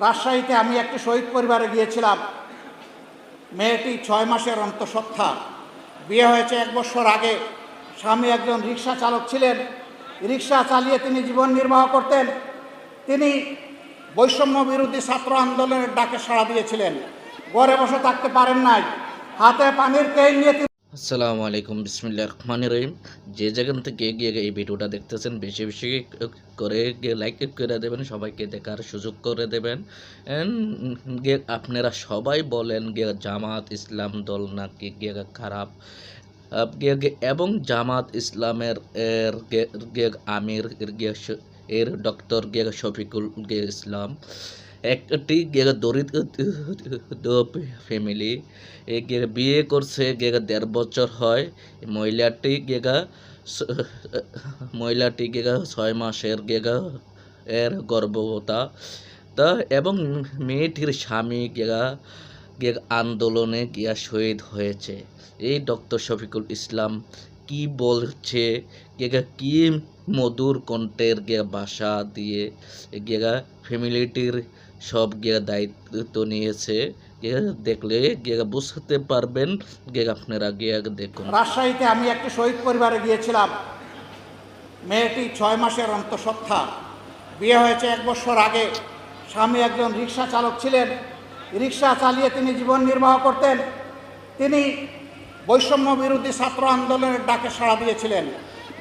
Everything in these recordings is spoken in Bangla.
রাজশাহীতে আমি একটি শহীদ পরিবারে গিয়েছিলাম। মেয়েটি 6 মাসের অন্তঃসত্ত্বা, বিয়ে হয়েছে 1 বছর আগে। স্বামী একজন রিক্সা চালক ছিলেন, রিক্সা চালিয়ে তিনি জীবন নির্বাহ করতেন। তিনি বৈষম্য বিরোধী ছাত্র আন্দোলনের ডাকে সাড়া দিয়েছিলেন, ঘরে বসে থাকতে পারেন নাই, হাতে পানির কেন নিয়ে আসসালামু আলাইকুম, বিসমিল্লাহির রহমানির রহিম। যে যেখান থেকে গিয়ে এই ভিডিওটা দেখতেছেন বেশি বেশি করে লাইক করে দেবেন, সবাইকে দেখার সুযোগ করে দেবেন। আপনারা সবাই বলেন জামাত ইসলাম দল নাকি খারাপ, এবং জামাত ইসলামের আমির এর ডক্টর শফিকুল ইসলাম একটি দরিদ্র ফ্যামিলি বিয়ে করছে, 1.5 বছর হয়। মহিলাটি 6 মাসের এর গর্ভবতা তা, এবং মেয়েটির স্বামী আন্দোলনে শহীদ হয়েছে। এই ডক্টর শফিকুল ইসলাম কি বলছে, কি মধুর কণ্ঠের ভাষা দিয়ে ফ্যামিলিটির সব দায়িত্ব নিয়েছে, দেখলে বুঝতে পারবেন। আপনারা দেখুন। রাজশাহীতে আমি একটি শহীদ পরিবারে গিয়েছিলাম। মেয়েটি 6 মাসের অন্তঃসত্ত্বা, বিয়ে হয়েছে 1 বছর আগে। স্বামী একজন রিক্সা চালক ছিলেন, রিক্সা চালিয়ে তিনি জীবন নির্বাহ করতেন। তিনি বৈষম্য বিরোধী ছাত্র আন্দোলনের ডাকে সাড়া দিয়েছিলেন,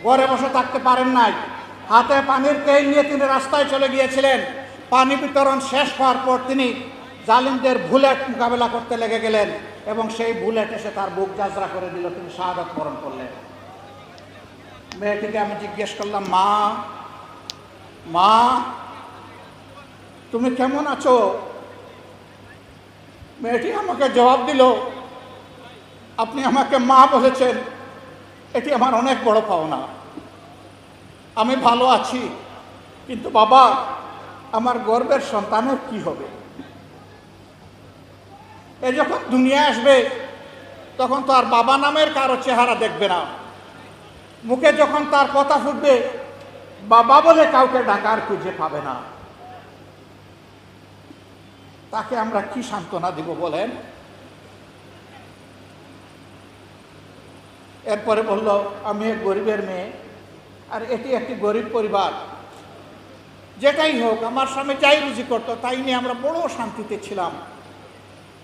ঘরে বসে থাকতে পারেন নাই, হাতে পানির কেন নিয়ে তিনি রাস্তায় চলে গিয়েছিলেন। পানি বিতরণ শেষ হওয়ার পর তিনি জালিমদের বুলেট মোকাবেলা করতে লেগে গেলেন এবং সেই বুলেট এসে তার বুক জাজরা করে দিল, তিনি শাহাদাত বরণ করলেন। মেয়েটিকে আমি জিজ্ঞেস করলাম, মা মা তুমি কেমন আছো? মেয়েটি আমাকে জবাব দিল, আপনি আমাকে মা বলেছেন, এটি আমার অনেক বড় পাওনা। আমি ভালো আছি, কিন্তু বাবা আমার গর্ভের সন্তানের কি হবে? এ যখন দুনিয়া আসবে তখন তো আর বাবা নামের কারো চেহারা দেখবে না। মুখে যখন তার কথা ফুটবে, বাবা বলে কাউকে ডাকার খুঁজে পাবে না। তাকে আমরা কি সান্ত্বনা দিব বলেন? এরপরে বলল, আমি এক গরিবের মেয়ে, আর এটি একটি গরিব পরিবার। যেটাই হোক, আমার স্বামী যাই রুজি করতো তাই নিয়ে আমরা বড় শান্তিতে ছিলাম।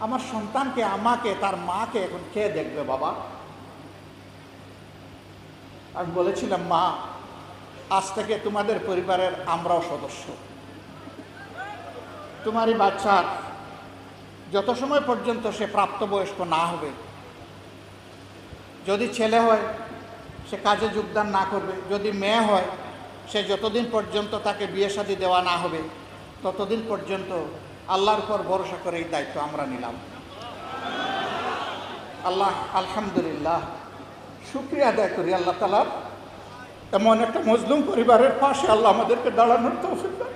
আমার সন্তানকে, আমাকে, তার মাকে এখন কে দেখবে বাবা? আমি বলেছিলাম, মা আজ থেকে তোমাদের পরিবারের আমরাও সদস্য। তোমারই বাচ্চার যত সময় পর্যন্ত সে প্রাপ্তবয়স্ক না হবে, যদি ছেলে হয় সে কাজে যোগদান না করবে, যদি মেয়ে হয় সে যতদিন পর্যন্ত তাকে বিয়ে শাদী দেওয়া না হবে ততদিন পর্যন্ত আল্লাহর উপর ভরসা করে এই দায়িত্ব আমরা নিলাম। আলহামদুলিল্লাহ, শুকরিয়া আদায় করি আল্লাহ তাআলার, এমন একটা মজলুম পরিবারের পাশে আল্লাহ আমাদেরকে দাঁড়ানোর তৌফিক দান।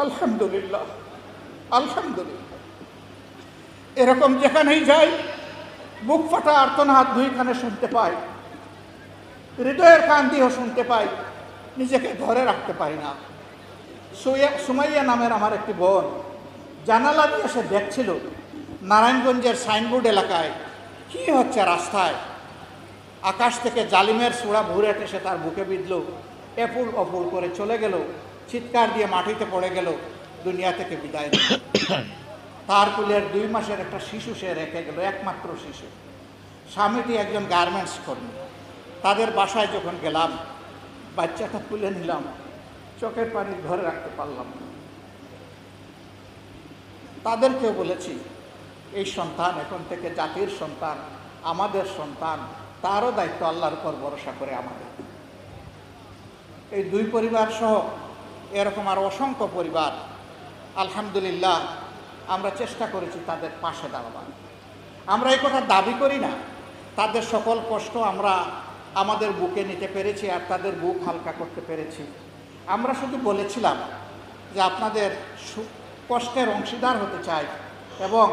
আলহামদুলিল্লাহ, আলহামদুলিল্লাহ। এরকম যেখানেই যাই বুক ফাটা আর্তনাদ দুইখানে শুনতে পাই, হৃদয়ের কান্তিও শুনতে পাই, নিজেকে ধরে রাখতে পারি না। সুমাইয়া নামের আমার একটি বোন জানালা দিয়ে সে দেখছিল নারায়ণগঞ্জের সাইনবোর্ড এলাকায় কি হচ্ছে রাস্তায়। আকাশ থেকে জালিমের সুরা ভুরেট এসে তার বুকে বিঁধল, এপুল অপুল করে চলে গেল, চিৎকার দিয়ে মাটিতে পড়ে গেল, দুনিয়া থেকে বিদায় দিল। তার কুলের 2 মাসের একটা শিশু সে রেখে গেল, একমাত্র শিশু। স্বামীটি একজন গার্মেন্টস কর্মী। তাদের বাসায় যখন গেলাম, বাচ্চাটা তুলে নিলাম, চোখের পানি ধরে রাখতে পারলাম না। তাদেরকেও বলেছি, এই সন্তান এখন থেকে জাতির সন্তান, আমাদের সন্তান, তারও দায়িত্ব আল্লাহর উপর ভরসা করে আমাদের। এই 2 পরিবার সহ এরকম আর অসংখ্য পরিবার, আলহামদুলিল্লাহ আমরা চেষ্টা করেছি তাদের পাশে দাঁড়াবার। আমরা এই কথা দাবি করি না, তাদের সকল কষ্ট আমরা আমাদের বুকে নিতে পেরেছি আর তাদের বুক হালকা করতে পেরেছি। আমরা শুধু বলেছিলাম যে আপনাদের কষ্টের অংশীদার হতে চাই এবং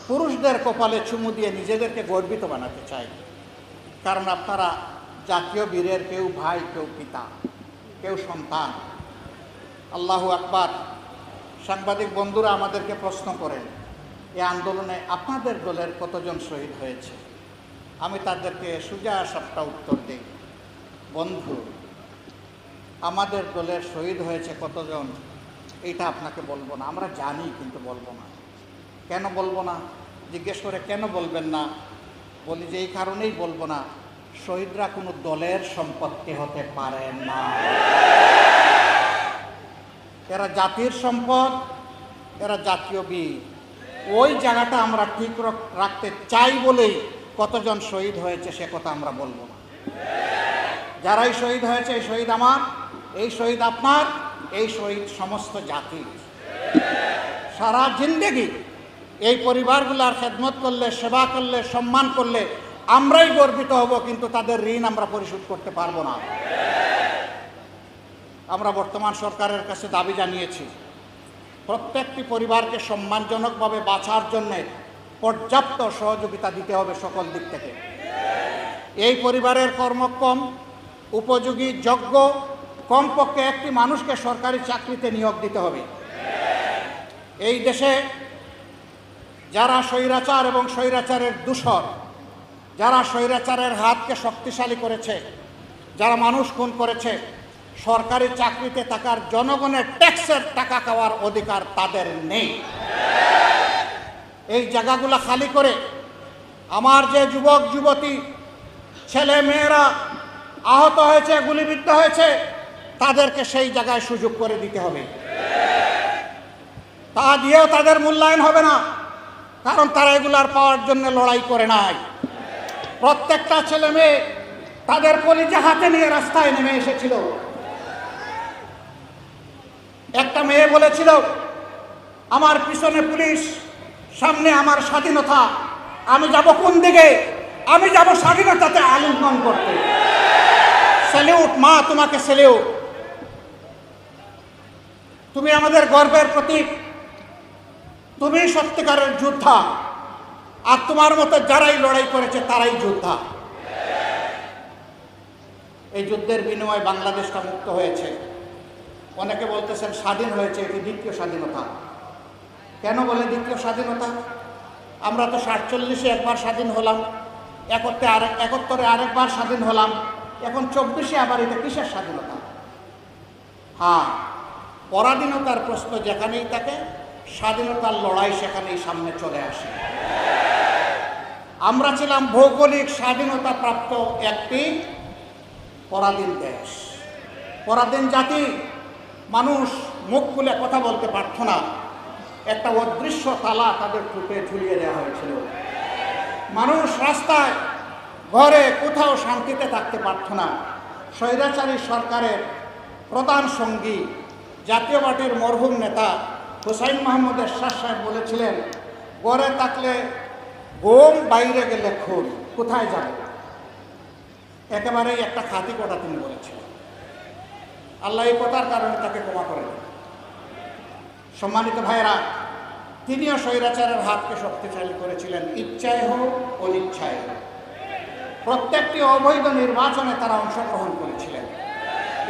পুরুষদের কপালে চুমু দিয়ে নিজেদেরকে গর্বিত বানাতে চাই, কারণ আপনারা জাতীয় বীরের কেউ ভাই, কেউ পিতা, কেউ সন্তান। আল্লাহু আকবার। সাংবাদিক বন্ধুরা আমাদেরকে প্রশ্ন করেন, এই আন্দোলনে আপনাদের দলের কতজন শহীদ হয়েছে? আমি তাদেরকে সোজা সাপটা উত্তর দিই, বন্ধু, আমাদের দলের শহীদ হয়েছে কতজন এইটা আপনাকে বলবো না, আমরা জানি কিন্তু বলবো না। কেন বলবো না? জিজ্ঞেস করে কেন বলবেন না? বলি যে এই কারণেই বলবো না, শহীদরা কোনো দলের সম্পত্তি হতে পারে না। এরা জাতির সম্পদ, এরা জাতীয় বীর। ওই জায়গাটা আমরা ঠিক রাখতে চাই বলেই কতজন শহীদ হয়েছে সে কথা আমরা বলবো না। যারাই শহীদ হয়েছে, এই শহীদ আমার, এই শহীদ আপনার, এই শহীদ সমস্ত জাতির। সারা জিন্দেগি এই পরিবারগুলার খেদমত করলে, সেবা করলে, সম্মান করলে আমরাই গর্বিত হব, কিন্তু তাদের ঋণ আমরা পরিশোধ করতে পারবো না। আমরা বর্তমান সরকারের কাছে দাবি জানিয়েছি, প্রত্যেকটি পরিবারকে সম্মানজনকভাবে বাঁচার জন্যে পর্যাপ্ত সহযোগিতা দিতে হবে সকল দিক থেকে। এই পরিবারের কর্মক্ষম, উপযোগী, যোগ্য কমপক্ষে একটি মানুষকে সরকারি চাকরিতে নিয়োগ দিতে হবে। এই দেশে যারা স্বৈরাচার এবং স্বৈরাচারের দূষর, যারা স্বৈরাচারের হাতকে শক্তিশালী করেছে, যারা মানুষ খুন করেছে, সরকারি চাকরিতে থাকার জনগণের ট্যাক্সের টাকা খাওয়ার অধিকার তাদের নেই। এই জায়গাগুলো খালি করে আমার যে যুবক যুবতী ছেলে মেয়েরা আহত হয়েছে, গুলিবিদ্ধ হয়েছে, তাদেরকে সেই জায়গায় সুযোগ করে দিতে হবে। তা দিয়েও তাদের মূল্যায়ন হবে না, কারণ তারা এগুলার পাওয়ার জন্য লড়াই করে নাই। প্রত্যেকটা ছেলে মেয়ে তাদের কলিজা হাতে নিয়ে রাস্তায় নেমে এসেছিল। একটা মেয়ে বলেছিল, আমার পিছনে পুলিশ, সামনে আমার স্বাধীনতা, আমি যাব কোন দিকে? আমি যাব স্বাধীনতাতে আলিঙ্গন করতে। স্যালিউট মা, তোমাকে স্যালিউট। তুমি আমাদের গর্বের প্রতীক, তুমি সত্যিকারের যোদ্ধা, আর তোমার মতো যারাই লড়াই করেছে তারাই যোদ্ধা। এই যুদ্ধের বিনিময়ে বাংলাদেশটা মুক্ত হয়েছে। অনেকে বলতেছেন স্বাধীন হয়েছে, এটি দ্বিতীয় স্বাধীনতা। কেন বলে দ্বিতীয় স্বাধীনতা? আমরা তো 47-এ একবার স্বাধীন হলাম, 71-এ আরেকবার স্বাধীন হলাম, এখন 24-এ আবার এটা কিসের স্বাধীনতা? হ্যাঁ, পরাধীনতার প্রশ্ন যেখানেই থাকে, স্বাধীনতার লড়াই সেখানেই সামনে চলে আসে। আমরা ছিলাম ভৌগোলিক স্বাধীনতা প্রাপ্ত একটি পরাধীন দেশ, পরাধীন জাতি। মানুষ মুখ খুলে কথা বলতে পারত না, একটা অদৃশ্য তালা তাদের ঠোঁটে ঝুলিয়ে দেওয়া হয়েছিল। মানুষ রাস্তায়, ঘরে কোথাও শান্তিতে থাকতে পারত না। স্বৈরাচারী সরকারের প্রধান সঙ্গী জাতীয় পার্টির মরহুম নেতা হুসাইন মাহমুদ এরশাদ সাহেব বলেছিলেন, ঘরে থাকলে ঘুম, বাইরে গেলে খুন, কোথায় যাবে? একেবারেই একটা খাঁটি কথা তিনি বলেছিলেন। আল্লাহ এই কথার কারণে তাকে ক্ষমা করে দেন। সম্মানিত ভাইয়েরা, তিনিও স্বৈরাচারের হাতকে শক্তিশালী করেছিলেন, ইচ্ছায় হোক অনিচ্ছায় হোক। প্রত্যেকটি অবৈধ নির্বাচনে তারা অংশগ্রহণ করেছিলেন।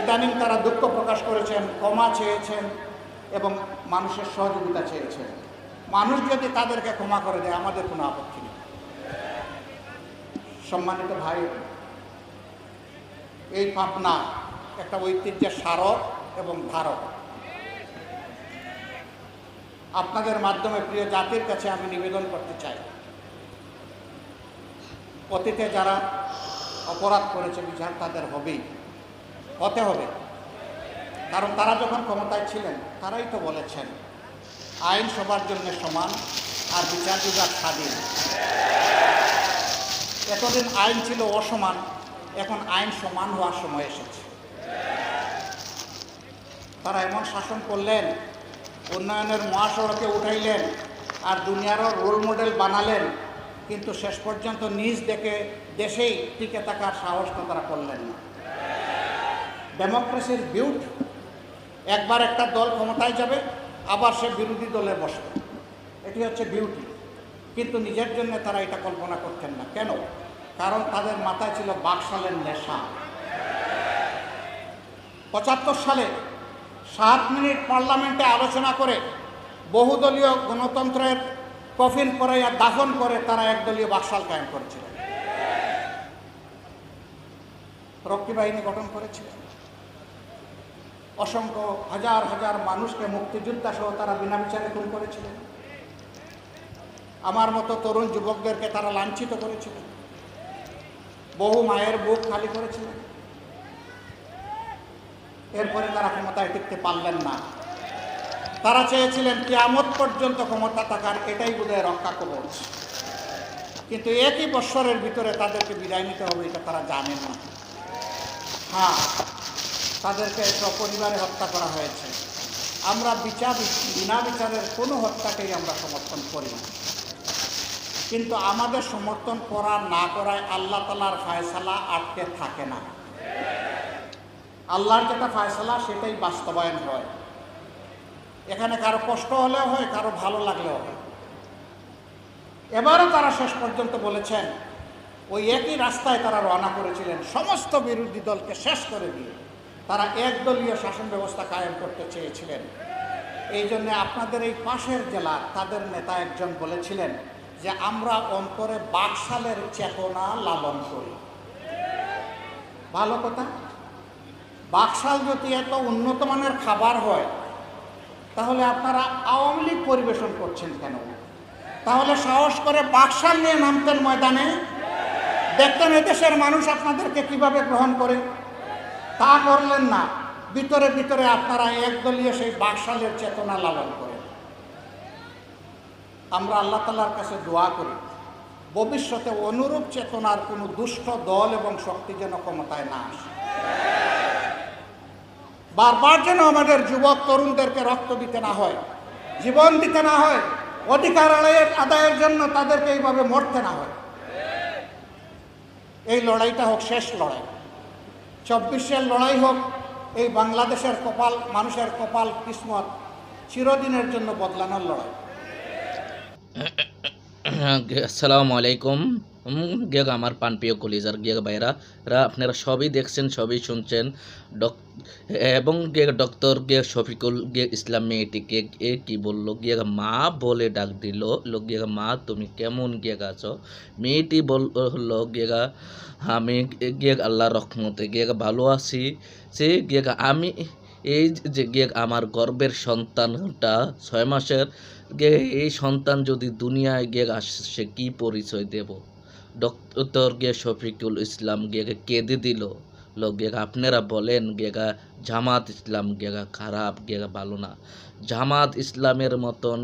ইদানিং তারা দুঃখ প্রকাশ করেছেন, ক্ষমা চেয়েছেন এবং মানুষের সহযোগিতা চেয়েছেন। মানুষ যদি তাদেরকে ক্ষমা করে দেয়, আমাদের কোনো আপত্তি নেই। সম্মানিত ভাই, এই পাবনা একটা ঐতিহ্যের স্মারক এবং ধারক। আপনাদের মাধ্যমে প্রিয় জাতির কাছে আমি নিবেদন করতে চাই, অতীতে যারা অপরাধ করেছে বিচার তাদের হবেই, হতে হবে। কারণ তারা যখন ক্ষমতায় ছিলেন তারাই তো বলেছেন আইন সবার জন্য সমান আর বিচার বিভাগ স্বাধীন। এতদিন আইন ছিল অসমান, এখন আইন সমান হওয়ার সময় এসেছে। তারা এমন শাসন করলেন, উন্নয়নের মহাসড়কে উঠাইলেন আর দুনিয়ারও রোল মডেল বানালেন, কিন্তু শেষ পর্যন্ত নিজ দেশেই টিকে থাকার সাহসটা তারা করলেন না। ডেমোক্রেসির বিউটি, একবার একটা দল ক্ষমতায় যাবে, আবার সে বিরোধী দলে বসবে, এটি হচ্ছে বিউটি। কিন্তু নিজের জন্য তারা এটা কল্পনা করতেন না। কেন? কারণ তাদের মাথায় ছিল বাকশালের নেশা। 75 সালে 7 মিনিট পার্লামেন্টে আলোচনা করে বহুদলীয় গণতন্ত্রের কফিন পরাইয়া দাফন করে তারা একদলীয় বাকশাল কায়েম করেছিলেন, রক্ষী বাহিনী গঠন করেছিলেন, অসংখ্য হাজার হাজার মানুষকে মুক্তিযোদ্ধা সহ তারা বিনা বিচারে খুন করেছিলেন, আমার মতো তরুণ যুবকদেরকে তারা লাঞ্ছিত করেছিলেন, বহু মায়ের বুক খালি করেছিলেন। এরপরে তারা ক্ষমতায় টিকতে পারলেন না। তারা চেয়েছিলেন কিয়ামত পর্যন্ত ক্ষমতা থাকার, এটাই বোধহয় রক্ষা কবচ। কিন্তু একই বৎসরের ভিতরে তাদেরকে বিদায় নিতে হবে এটা তারা জানেন না। হ্যাঁ, তাদেরকে সপরিবারে হত্যা করা হয়েছে। আমরা বিনা বিচারের কোনো হত্যাকেই আমরা সমর্থন করি না, কিন্তু আমাদের সমর্থন করা না করায় আল্লাহ তাআলার ফায়সালা আটকে থাকে না। আল্লাহর যেটা ফায়সালা সেটাই বাস্তবায়ন হয়। এখানে কারো কষ্ট হলেও হয়, কারো ভালো লাগলেও হয়। এবারও তারা শেষ পর্যন্ত বলেছেন, ওই একই রাস্তায় তারা রওনা করেছিলেন, সমস্ত বিরোধী দলকে শেষ করে দিয়ে তারা একদলীয় শাসন ব্যবস্থা কায়েম করতে চেয়েছিলেন। এই জন্য আপনাদের এই পাশের জেলা তাদের নেতা একজন বলেছিলেন যে আমরা অন্তরে বাকশালের চেতনা লালন করি। ভালো কথা। বাকশাল যদি এত উন্নত মানের খাবার হয় তাহলে আপনারা আওয়ামী লীগ পরিবেশন করছেন কেন? তাহলে সাহস করে বাকশাল নিয়ে নামতেন ময়দানে, দেখতেন এদেশের মানুষ আপনাদেরকে কিভাবে গ্রহণ করে। তা করলেন না, ভিতরে ভিতরে আপনারা একদলীয় সেই বাকশালের চেতনা লালন করেন। আমরা আল্লাহ তাআলার কাছে দোয়া করি ভবিষ্যতে অনুরূপ চেতনার কোনো দুষ্ট দল এবং শক্তি যেন ক্ষমতায় না আসে। বারবার যেন আমাদের যুবক তরুণদেরকে রক্ত দিতে না হয়, জীবন দিতে না হয়, অধিকার আদায়ের জন্য তাদেরকে এইভাবে মরতে না হয়। এই লড়াইটা হোক শেষ লড়াই, 24-এর লড়াই হোক, এই বাংলাদেশের কপাল, মানুষের কপাল কিসমত চিরদিনের জন্য বদলানোর লড়াই। আসসালামু আলাইকুম। আমার প্রাণপ্রিয় কলিজার ভাইরা, আপনারা সবই দেখছেন, সবই শুনছেন। এবং ডক্টর শফিকুল ইসলাম মেয়েটিকে কি বললো, মা বলে ডাক দিল। মা তুমি কেমন আছো? মেয়েটি বললো আমি আল্লাহর রহমতে ভালো আছি। সে আমি এই যে আমার গর্বের সন্তানটা 6 মাসের, এই সন্তান যদি দুনিয়ায় আসে কি পরিচয় দেব? ডক্টর শফিকুল ইসলাম কেঁদে দিল। আপনারা বলেন জামাত ইসলাম খারাপ, ভালো না। জামাত ইসলামের মতন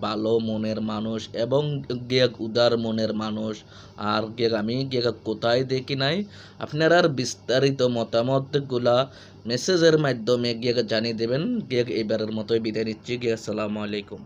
ভালো মনের মানুষ এবং উদার মনের মানুষ আর আমি কোথায় দেখি নাই। আপনারা বিস্তারিত মতামতগুলা মেসেজের মাধ্যমে জানিয়ে দেবেন। এবারের মতোই বিদায় নিচ্ছি। আসসালামু আলাইকুম।